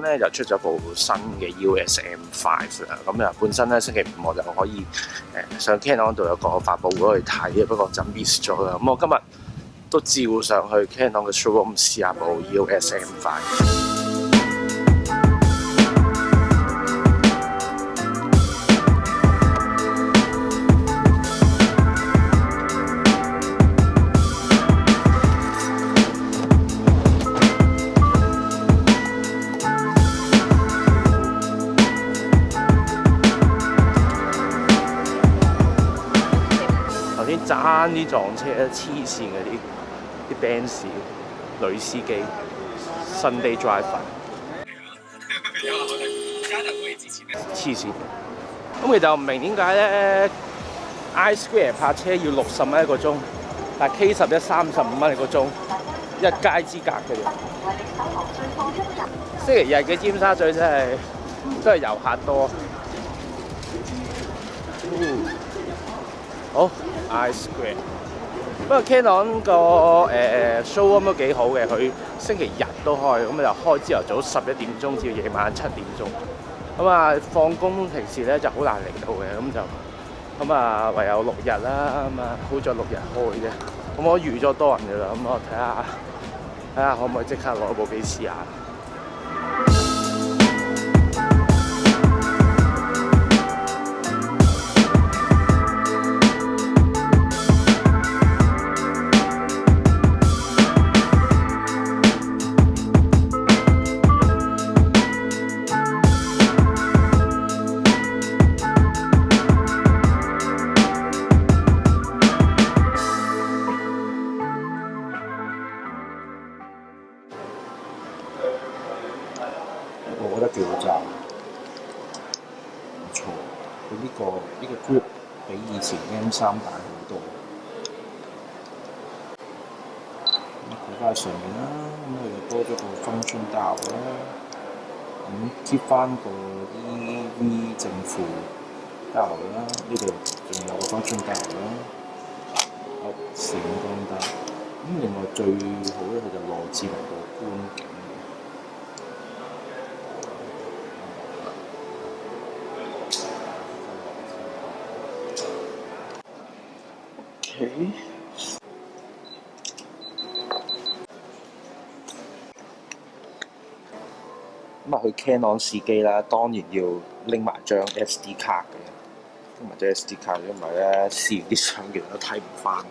咧就出咗部新嘅 EOS M5 啦，咁啊本身咧星期五我就可以上 Canon 度有個發佈會去睇嘅，不過就 miss 咗啦。咁我今日都照上去 Canon 嘅 showroom 試下部 EOS M5。爭啲撞車，黐線嗰啲 Benz 女司機 Sunday driver 黐線。咁其實我唔明點解咧 I Square 泊車要60蚊一個鐘，但 K11 35蚊一個鐘，一街之隔嘅啫。星期日嘅尖沙咀真係遊客多。好 I Square， 不過 Canon 個showroom 都幾好嘅，佢星期日都開，咁就開朝頭早11點鐘至夜晚7點鐘。咁啊放工平時咧就好難嚟到嘅，咁啊唯有6日啦，咁啊好在6日開啫。咁我預咗多人嘅啦，咁我睇下可唔可以即刻攞部機試下。我覺得幾好揸，唔錯。佢呢個 grip 比以前 M3 大好多。咁睇翻上面啦，咁佢又多咗個 function dial 啦，咁 keep 翻個 EV 正負 dial 啦，呢度仲有個 function dial 啦，閃光燈。咁另外最好咧，佢就內置埋個觀景。咁啊，去 Canon 試機啦，當然要拎埋張 SD 卡嘅，拎埋張 SD 卡，因為咧試完啲相原來都睇唔翻。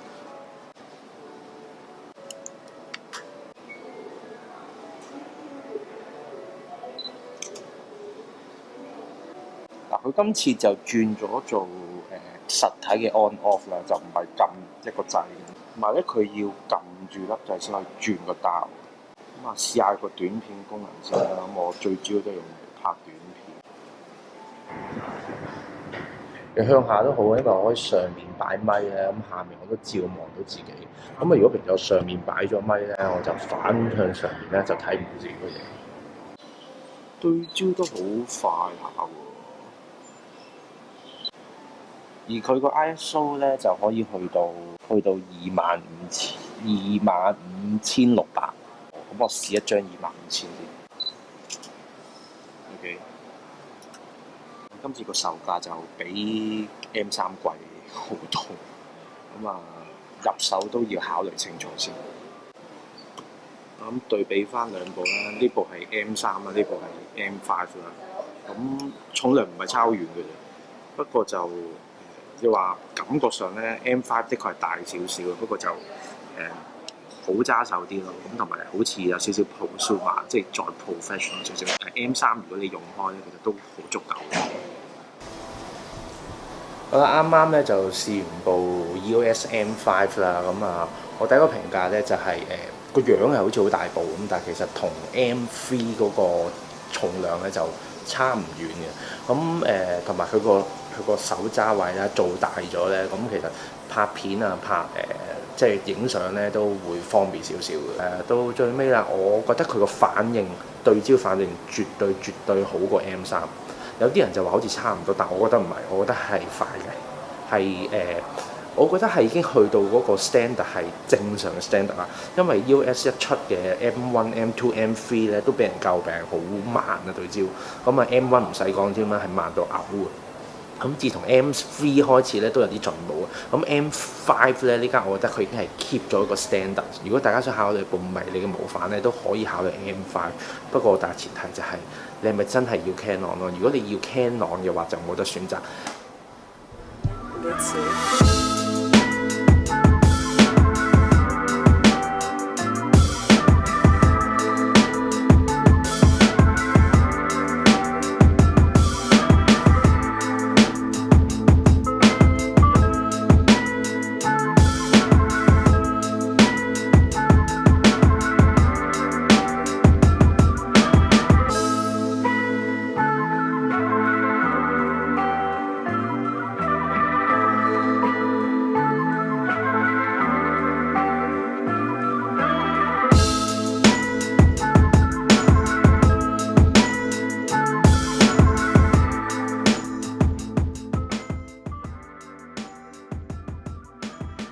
嗱，佢今次就轉咗做實體嘅 on off 啦，就唔係撳一個掣，同埋咧佢要撳住粒掣先可以轉個刀。咁啊，試下個短片功能先啦。咁我最主要都係用嚟拍短片。其實向下都好，因為我可以上面擺咪咧，咁下面我都照望到自己。咁啊，如果平時我上面擺咗咪咧，我就反向上面咧就睇唔到自己嘅嘢。對焦都好快下喎。而佢個 ISO 咧就可以去到25600，咁我試一張25000先。OK， 今次個售價就比 M3 貴好多，咁啊入手都要考慮清楚先。咁對比翻兩部啦，呢部係 M3 啦，呢部係 M5 啦，咁重量唔係差好遠嘅啫，不過就你話感覺上咧 M5 的確係大少少，不過就好揸手啲咯，咁同埋好似有少少 prosumer， 即係再 professional 少少。M3 如果你用開咧，其實都好足夠嘅。好啦，啱啱咧就試完部 EOS M5 啦，咁啊，我第一個評價咧就係個樣係好似好大部咁，但係其實同 M3 嗰個重量咧就差唔遠嘅。咁同埋佢個手揸位啦做大咗咧，咁其實拍片啊即係影相咧都會方便少少嘅。到最尾啦，我覺得佢個反應對焦反應絕對好過 M3。有啲人就話好似差唔多，但我覺得唔係，我覺得係快嘅，係我覺得係已經去到嗰個 standard 係正常嘅 standard 啦。因為 EOS 一出嘅 M1、M2、M3 咧都俾人詬病好慢啊對焦。咁啊 M1 唔使講添啦，係慢到嘔啊！咁自從 M3 開始咧都有啲進步啊。咁 M5 咧呢間我覺得佢已經係 keep 咗一個 standard。如果大家想考慮部迷你嘅模範咧，都可以考慮 M5。不過大前提就係你係咪真係要 Canon 咯？如果你要 Canon 嘅話，就冇得選擇。